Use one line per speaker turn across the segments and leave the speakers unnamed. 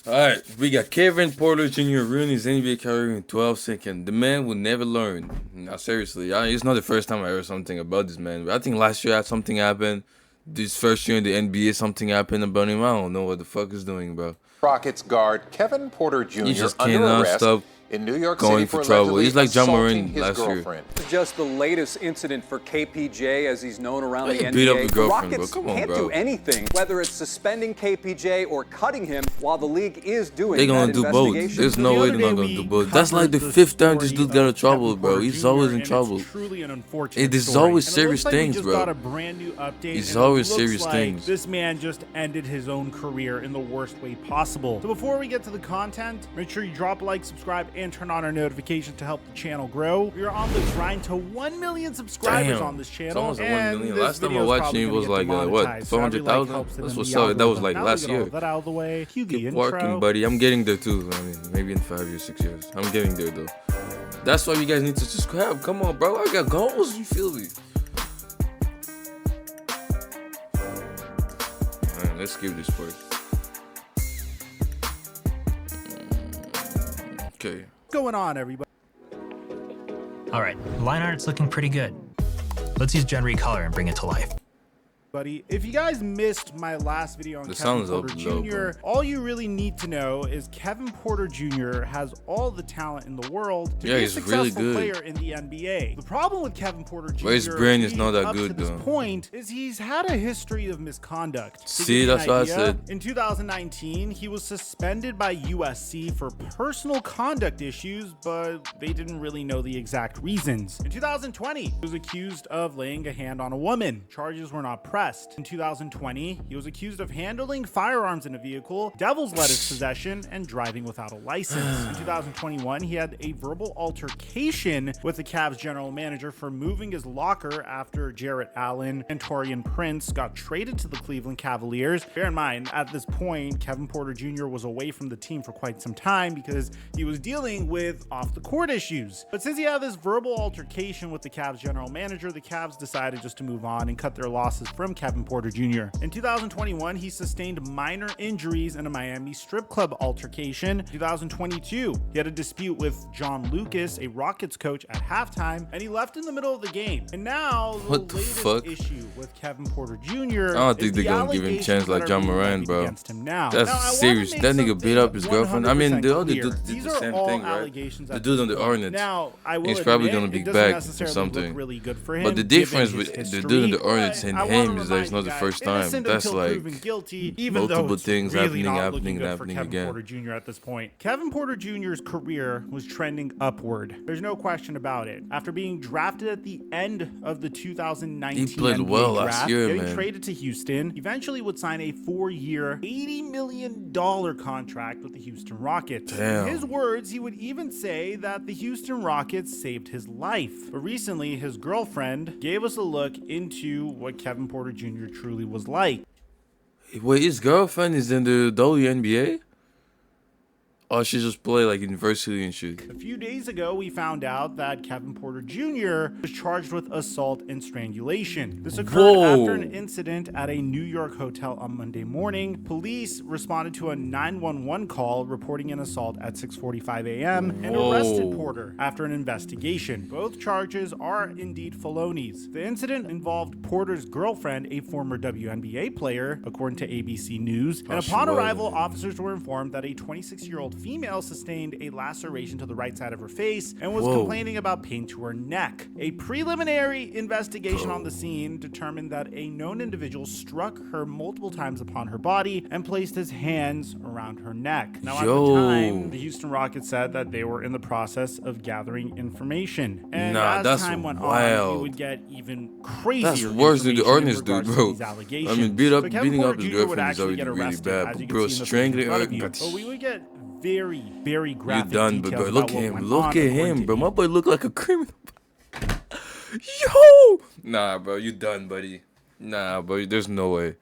All right, we got Kevin Porter Jr. ruining his NBA career in 12 seconds. The man will never learn. Now, seriously, it's not the first time I heard something about this man. I think last year something happened. This first year in the NBA, something happened about him. I don't know what the fuck he's doing, bro.
Rockets guard Kevin Porter Jr.
He just
under
cannot
arrest
stop
in New York
going
City
for
for
trouble.
allegedly
He's like John
assaulting
Moran
his
last year.
girlfriend.
Just the latest incident for KPJ, as he's known around
He
the
beat up
NBA.
his
The
girlfriend, bro.
Rockets
Come on,
can't
bro.
do anything, whether it's suspending KPJ or cutting him, while the league is doing
They're gonna
that
do both.
investigation.
There's no way they're not gonna do both. That's like the fifth time this dude got in trouble, bro. He's always in trouble.
Truly an unfortunate
It is
story.
always
And it
serious
looks like we
things,
just
bro.
got a brand new update.
It's
and it
always
looks
serious
like
things.
This man just ended his own career in the worst way possible. So before we get to the content, make sure you drop a like, subscribe, and turn on our notifications to help the channel grow. We are on the grind to 1 million subscribers
Damn.
on this
It's
channel.
almost at 1
and
million.
this
Last time I
video is
watched
probably
it
gonna
was
get
like, what,
demonetized, so every
400,000?
like helps them
That's
in
what's
the
up. That was
algorithm.
like
Now
last
we get all
year.
that out of the way. Cue the
Keep
intro.
working, buddy. I'm getting there too. I mean, maybe in 5 years, 6 years. I'm getting there though. That's why you guys need to subscribe. Come on, bro. I got goals. You feel me? Man, let's skip this part. Okay.
What's going on, everybody?
All right, line art's looking pretty good. Let's use Gen Recolor and bring it to life.
If you guys missed my last video on
The
Kevin
sound's
Porter
up low,
Jr., all you really need to know is Kevin Porter Jr. has all the talent in the world to
Yeah,
be a
he's
successful
really good.
player in the NBA. The problem with Kevin Porter Jr.
But his brain is
being
not that
up
good,
to this
though.
point is he's had a history of misconduct. To
See,
give you an
that's what I
idea,
said.
In 2019, he was suspended by USC for personal conduct issues, but they didn't really know the exact reasons. In 2020, he was accused of laying a hand on a woman. Charges were not pressed. In 2020, he was accused of handling firearms in a vehicle, devil's lettuce possession, and driving without a license. In 2021, he had a verbal altercation with the Cavs general manager for moving his locker after Jarrett Allen and Taurean Prince got traded to the Cleveland Cavaliers. Bear in mind, at this point, Kevin Porter Jr. was away from the team for quite some time because he was dealing with off-the-court issues. But since he had this verbal altercation with the Cavs general manager, the Cavs decided just to move on and cut their losses from Kevin Porter Jr. In 2021, he sustained minor injuries in a Miami strip club altercation. In 2022, he had a dispute with John Lucas, a Rockets coach, at halftime, and he left in the middle of the game. And now,
What the
latest
fuck?
issue with Kevin Porter Jr.
I don't think they're gonna give him a chance like John Moran, bro. That's serious. That nigga beat up his girlfriend. I mean, the other dude did the same thing, right? The dude on the Hornets.
Now, I will
He's probably
admit,
gonna be
it doesn't
back or
necessarily
something.
look really good for him,
But the
given
difference
his
with the
history,
dude in the Hornets
but
and
I wanna
him is that it's
remind
not
you
the
guys,
first time.
innocent
That's
until
like
proven guilty, even though
multiple
it's
things
really
happening,
not looking good for
happening
Kevin
again.
Porter Jr. at this point. Kevin Porter Jr.'s career was trending upward. There's no question about it. After being drafted at the end of the 2019
He played
NBA
well last
draft,
year,
getting
man.
traded to Houston, eventually would sign a 4-year, $80 million contract with the Houston Rockets.
Damn.
In his words, he would even say that the Houston Rockets saved his life. But recently, his girlfriend gave us a look into what Kevin Porter Jr. truly was like.
Wait, his girlfriend is in the WNBA? Or she just play like university and shit?
A few days ago, we found out that Kevin Porter Jr. was charged with assault and strangulation. This occurred
Whoa.
after an incident at a New York hotel on Monday morning. Police responded to a 911 call reporting an assault at 6:45 a.m. and
Whoa.
arrested Porter after an investigation. Both charges are indeed felonies. The incident involved Porter's girlfriend, a former WNBA player, according to ABC News. And
she
upon
was.
arrival, officers were informed that a 26-year-old female sustained a laceration to the right side of her face and was
Whoa.
complaining about pain to her neck. A preliminary investigation on the scene determined that a known individual struck her multiple times upon her body and placed his hands around her neck. Now, at
Yo.
the time, the Houston Rockets said that they were in the process of gathering information. And
Nah,
as
that's
time went on,
wild.
it would get even crazier.
That's worse than the
information in
Hornets dude,
regards to
bro.
these allegations.
I mean,
So Kevin
beating
Porter
up his
Jr. would
girlfriend is
actually
already
get
really
arrested,
bad.
as
But
you
bro,
can see in the
strangling
footage in front of
her.
you.
God,
But we would get very
you
graphic
done, but
details
bro, look
about
at
what
him.
went
Look
on
at
according
him,
to
bro.
E!
My boy look like a criminal. Yo! Nah, bro, you done, buddy. Nah, bro, there's no way.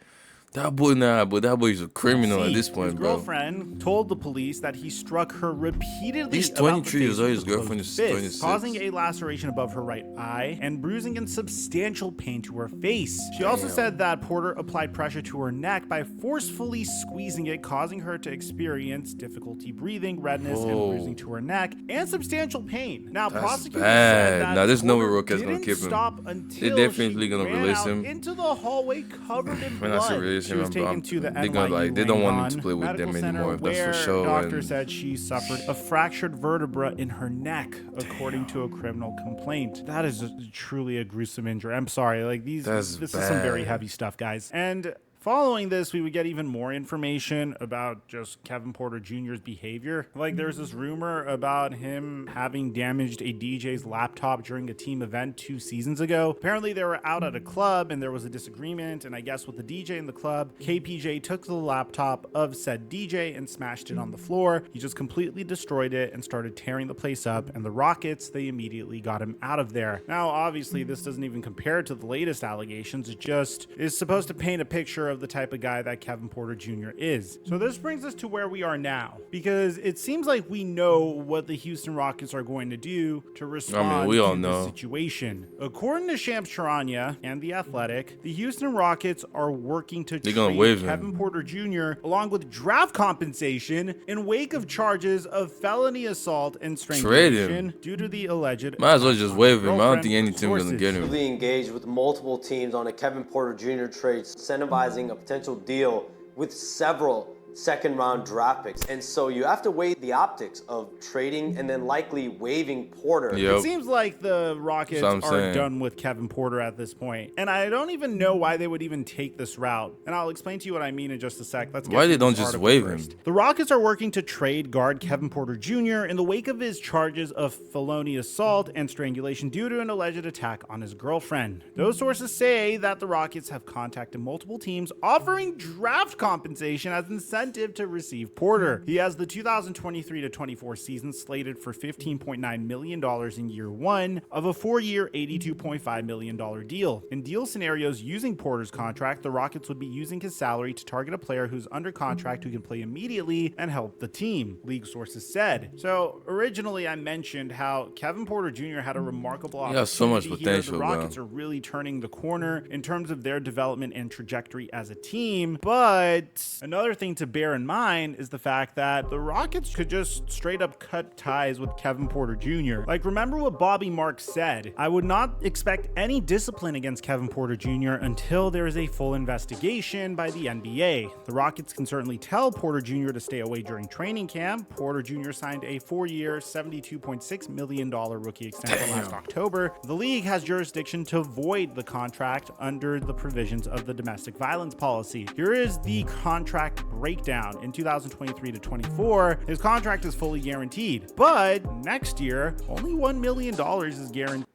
That boy, nah, but that boy's a criminal at this point,
his
bro.
girlfriend told the police that he struck her repeatedly.
He's
about the
23 years
face
old,
with
his
a closed
girlfriend is
fist,
26.
causing a laceration above her right eye and bruising and substantial pain to her face. She also said that Porter applied pressure to her neck by forcefully squeezing it, causing her to experience difficulty breathing, redness, and bruising to her neck, and substantial pain. Now,
That's
prosecutors
bad.
said that
Now, there's no way
Porter
Roquette's gonna
didn't
keep him.
stop
They're
until
definitely
she
gonna
ran
release
out
him.
into the hallway covered in
When I say
blood.
release
She
him,
was taken to the
they're gonna, like, they
NYU
don't want him to
Langone
play with
Medical
them
Center,
anymore, that's for
where
sure,
doctors
and-
said she suffered a fractured vertebra in her neck, according to a criminal complaint. That is truly a gruesome injury. I'm sorry, like
That's
this is some very
bad.
heavy stuff, guys. And following this, we would get even more information about just Kevin Porter Jr.'s behavior. Like, there's this rumor about him having damaged a DJ's laptop during a team event 2 seasons ago. Apparently, they were out at a club and there was a disagreement, and I guess with the DJ in the club, KPJ took the laptop of said DJ and smashed it on the floor. He just completely destroyed it and started tearing the place up, and the Rockets, they immediately got him out of there. Now, obviously, this doesn't even compare to the latest allegations. It just is supposed to paint a picture of the type of guy that Kevin Porter Jr. is. So this brings us to where we are now, because it seems like we know what the Houston Rockets are going to do to respond
we all
to
know.
the situation. According to Shams Charania and The Athletic, the Houston Rockets are working to
They're gonna
trade
waive him.
Kevin Porter Jr. along with draft compensation in wake of charges of felony assault and strangulation due to the alleged
Might as well just waive him. I don't
girlfriend
think any team gonna
sources.
get him.
Actively engaged with multiple teams on a Kevin Porter Jr. trade, incentivizing a potential deal with several second-round draft picks. And so you have to weigh the optics of trading and then likely waiving Porter.
Yep.
It seems like the Rockets
That's what I'm
are
saying.
done with Kevin Porter at this point. And I don't even know why they would even take this route. And I'll explain to you what I mean in just a sec. Let's get
Why
to
they don't
this
just
article
waive him?
first. The Rockets are working to trade guard Kevin Porter Jr. in the wake of his charges of felonious assault and strangulation due to an alleged attack on his girlfriend. Those sources say that the Rockets have contacted multiple teams offering draft compensation as incentive to receive Porter. He has the 2023-24 season slated for $15.9 million in year one of a 4-year, $82.5 million deal. In deal scenarios using Porter's contract, the Rockets would be using his salary to target a player who's under contract who can play immediately and help the team, league sources said. So originally I mentioned how Kevin Porter Jr. had a remarkable
He
opportunity
has so much
here.
potential,
The
bro.
Rockets are really turning the corner in terms of their development and trajectory as a team. But another thing to bear in mind is the fact that the Rockets could just straight up cut ties with Kevin Porter Jr. Like, remember what Bobby Marks said? I would not expect any discipline against Kevin Porter Jr. until there is a full investigation by the NBA. The Rockets can certainly tell Porter Jr. to stay away during training camp. Porter Jr. signed a 4-year, $72.6 million rookie extension last October. The league has jurisdiction to void the contract under the provisions of the domestic violence policy. Here is the contract breakdown. In 2023-24, his contract is fully guaranteed, but next year, only $1 million is guaranteed.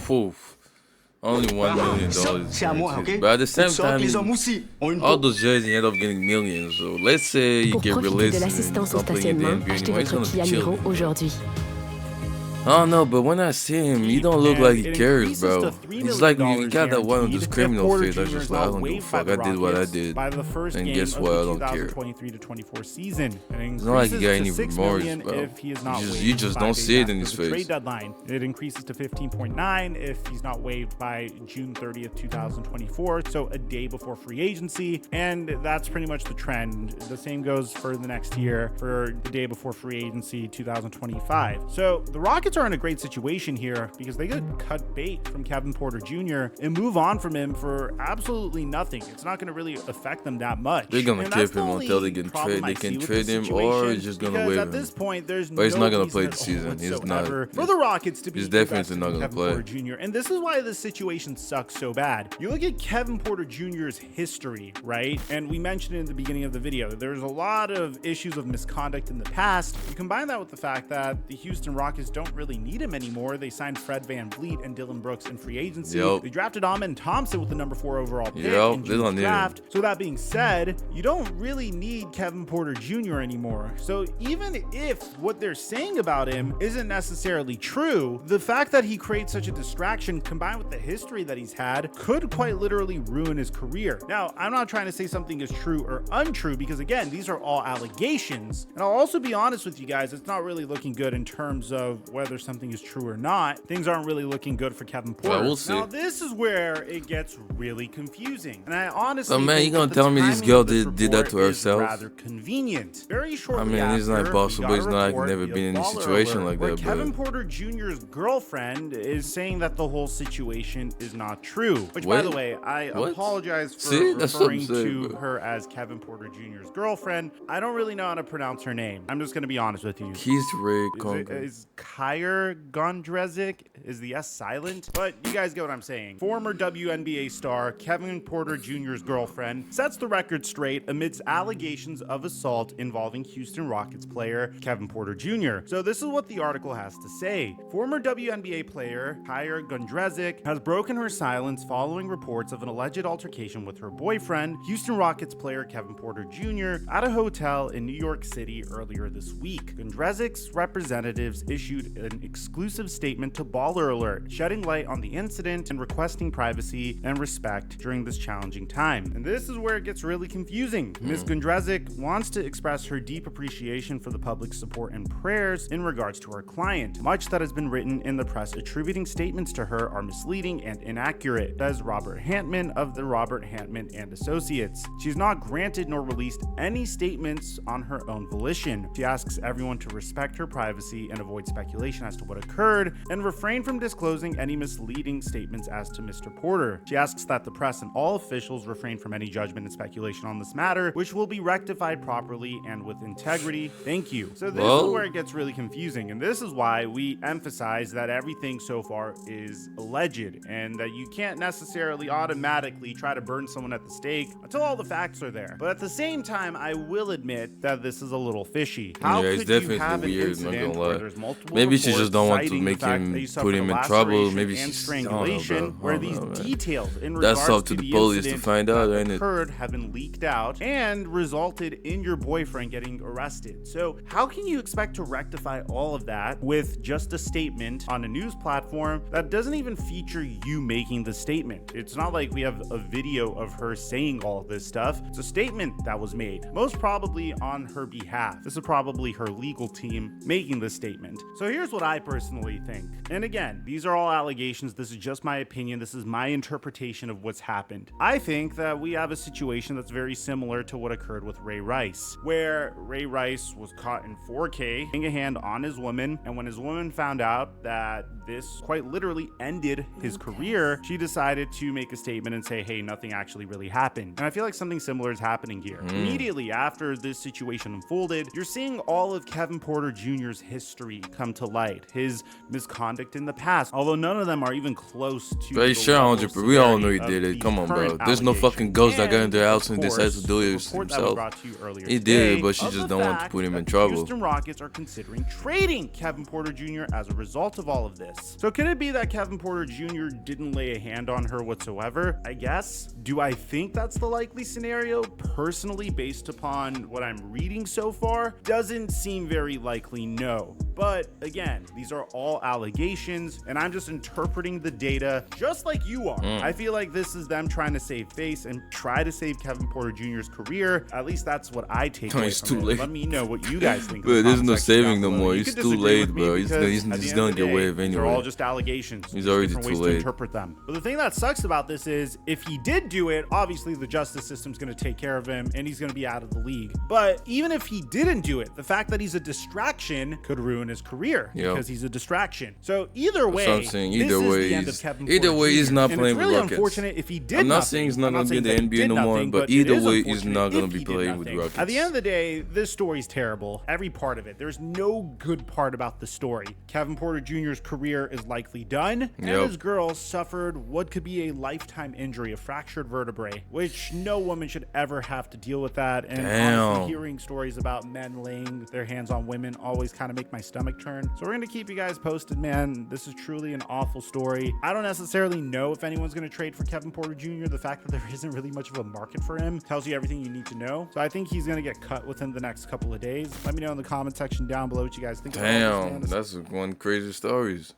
Oof. Only $1 million.
C'est à moi, ok?
But at the same
Tu sens que les hommes
time,
aussi ont une
all those jerseys end up getting millions. So let's say you
Pour
get
profiter
released
de
and
l'assistance au
stop playing in the
stationnement,
NBA
achetez
anymore. He's
votre
gonna
Kia
chill.
Niro aujourd'hui.
I don't know, but when I see him, he don't look like he
It
cares,
increases to
bro.
$3
He's like
million
he got that one of those
guaranteed
criminal
if Porter
face. That's
Jr.
just
is
like, I
not
don't give a
waived by
fuck.
the
I did what I
Rockets
did.
by the first
And
game
guess
of
what? I
the
don't care.
2023-24 season. It
It's not like he
increases
got any
to $6
remorse,
million
bro.
if he is not
You just-
waived
you just
5
don't
days
see it
after
in his
the
face.
trade deadline. It increases to 15.9 if he's not waived by June 30th, 2024, so a day before free agency. And that's pretty much the trend. The same goes for the next year for the day before free agency, 2025. So the Rockets are in a great situation here because they could cut bait from Kevin Porter Jr. and move on from him for absolutely nothing. It's not going to really affect them that much.
They're gonna
And that's
keep
the
him
only
until they can
problem
trade.
I
They can
see with
trade
this
him, or
situation,
it's just gonna
because
waive
at
him.
this point, there's
But he's
no
not gonna
reason
play
at
this
all
season. He's not.
whatsoever for the Rockets to be
He's definitely
invested
not
in
gonna
Kevin
play.
Porter Jr. And this is why this situation sucks so bad. You look at Kevin Porter Jr.'s history, right? And we mentioned it in the beginning of the video. There's a lot of issues of misconduct in the past. You combine that with the fact that the Houston Rockets don't really really need him anymore. They signed Fred VanVleet and Dylan Brooks in free agency.
Yep.
They drafted Amen Thompson with the number 4 overall pick
Yep,
in
they
June's
don't need him.
draft. So that being said, you don't really need Kevin Porter Jr. anymore. So even if what they're saying about him isn't necessarily true, the fact that he creates such a distraction combined with the history that he's had could quite literally ruin his career. Now, I'm not trying to say something is true or untrue because again, these are all allegations. And I'll also be honest with you guys, it's not really looking good in terms of whether something is true or not. Things aren't really looking good for Kevin Porter.
Well, we'll see.
Now, this is where it gets really confusing. And I honestly
So, man,
think
you gonna
that the
tell me this
timing
girl
of this
did that to
report is
herself?
rather convenient. Very shortly
I mean, it's not
after,
possible.
we got
It's
a
not like
report
never
via
been in a
Baller
situation
Alert
like
where
that,
Kevin
but-
Porter Jr.'s girlfriend is saying that the whole situation is not true. Which, by
Wait,
the way, I
what?
apologize for
See? That's what I'm
referring
saying,
to
bro.
her as Kevin Porter Jr.'s girlfriend. I don't really know how to pronounce her name. I'm just going to be honest with you.
Keith Ray Congo.
Is Kyra Gondrezic? Is the S silent? But you guys get what I'm saying. Former WNBA star Kevin Porter Jr.'s girlfriend sets the record straight amidst allegations of assault involving Houston Rockets player Kevin Porter Jr. So this is what the article has to say. Former WNBA player Kyra Gondrezic has broken her silence following reports of an alleged altercation with her boyfriend, Houston Rockets player Kevin Porter Jr., at a hotel in New York City earlier this week. Gondrezic's representatives issued an exclusive statement to Baller Alert, shedding light on the incident and requesting privacy and respect during this challenging time. And this is where it gets really confusing. Ms. Gondrezic wants to express her deep appreciation for the public's support and prayers in regards to her client. Much that has been written in the press attributing statements to her are misleading and inaccurate, says Robert Hantman of the Robert Hantman and Associates. She's not granted nor released any statements on her own volition. She asks everyone to respect her privacy and avoid speculation as to what occurred and refrain from disclosing any misleading statements as to Mr. Porter. She asks that the press and all officials refrain from any judgment and speculation on this matter, which will be rectified properly and with integrity. Thank you. So this is where it gets really confusing, and this is why we emphasize that everything so far is alleged and that you can't necessarily automatically try to burn someone at the stake until all the facts are there. But at the same time, I will admit that this is a little fishy. How
Yeah, it's
could you
definitely
have an
weird, not
incident
gonna
where
lie.
there's multiple
Maybe she
reports
just don't want to
citing
make
the fact
him
that you
put
suffered
him
a
in trouble.
laceration
Maybe
and
she's I don't know,
strangulation,
bro.
where
I don't
these
know, man.
details in
That's
regards
up to the
the
police to
incident
find out,
that
ain't it?
occurred have been leaked out and resulted in your boyfriend getting arrested. So how can you expect to rectify all of that with just a statement on a news platform that doesn't even feature you making the statement? It's not like we have a video of her saying all of this stuff. It's a statement that was made, most probably on her behalf. This is probably her legal team making this statement. So here's what I personally think. And again, these are all allegations. This is just my opinion. This is my interpretation of what's happened. I think that we have a situation that's very similar to what occurred with Ray Rice, where Ray Rice was caught in 4K, putting a hand on his woman, and when his woman found out that this quite literally ended his career, she decided to make a statement and say, hey, nothing actually really happened. And I feel like something similar is happening here. Immediately after this situation unfolded, you're seeing all of Kevin Porter Jr.'s history come to light, his misconduct in the past, although none of them are even close to
But
the
sure,
level
100%.
of
We all know he
severity
did
of
it.
these
Come on, bro.
current
There's no fucking ghost that got in their house and decides to do it
report that was
himself.
brought to you earlier
He
today
did, but she
of
just
the
don't want to
fact
put him
that
in
the
trouble.
Houston Rockets are considering trading Kevin Porter Jr. as a result of all of this. So could it be that Kevin Porter Jr. didn't lay a hand on her whatsoever? I guess. Do I think that's the likely scenario? Personally, based upon what I'm reading so far, doesn't seem very likely, no. But again, these are all allegations, and I'm just interpreting the data just like you are. I feel like this is them trying to save face and try to save Kevin Porter Jr.'s career. At least that's what I take away
It's
from
too
it.
late.
Let me know what you guys think.
But
in the
there's no
comment section
saving
down
no
below.
more.
You
He's
could
too
disagree
late,
with me
bro. He's
because
gonna
at the end
gonna
of the
get
day,
away with
they're
anyway.
all just allegations.
He's
There's
already
different
too
ways
late.
to interpret them. But the thing that sucks about this is if he did do it, obviously the justice system's going to take care of him and he's going to be out of the league. But even if he didn't do it, the fact that he's a distraction could ruin his career because he's a distraction. So either way,
what I'm saying.
this
Either
is
way,
the end of
he's-
Kevin
either
Porter
way, he's
Jr.
not
And
playing
it's
with
really
Rockets.
unfortunate if he did
I'm not
nothing.
saying he's not
I'm
gonna
saying
be in
that
the
he
NBA
did
no more,
nothing,
but
it
either
is
way, he's
unfortunate
not gonna
if
be
he did
playing with
nothing.
Rockets.
At the end of the day, this story's terrible. Every part of it. There's no good part about the story. Kevin Porter Jr.'s career is likely done, and
Yep.
his girl suffered what could be a lifetime injury, a fractured vertebrae, which no woman should ever have to deal with that. And honestly,
Damn.
hearing stories about men laying their hands on women always kind of make my stomach turn. So we're going to keep you guys posted, man. This is truly an awful story. I don't necessarily know if anyone's going to trade for Kevin Porter Jr. The fact that there isn't really much of a market for him tells you everything you need to know. So I think he's going to get cut within the next couple of days. Let me know in the comment section down below what you guys think.
Damn, that's one crazy stories.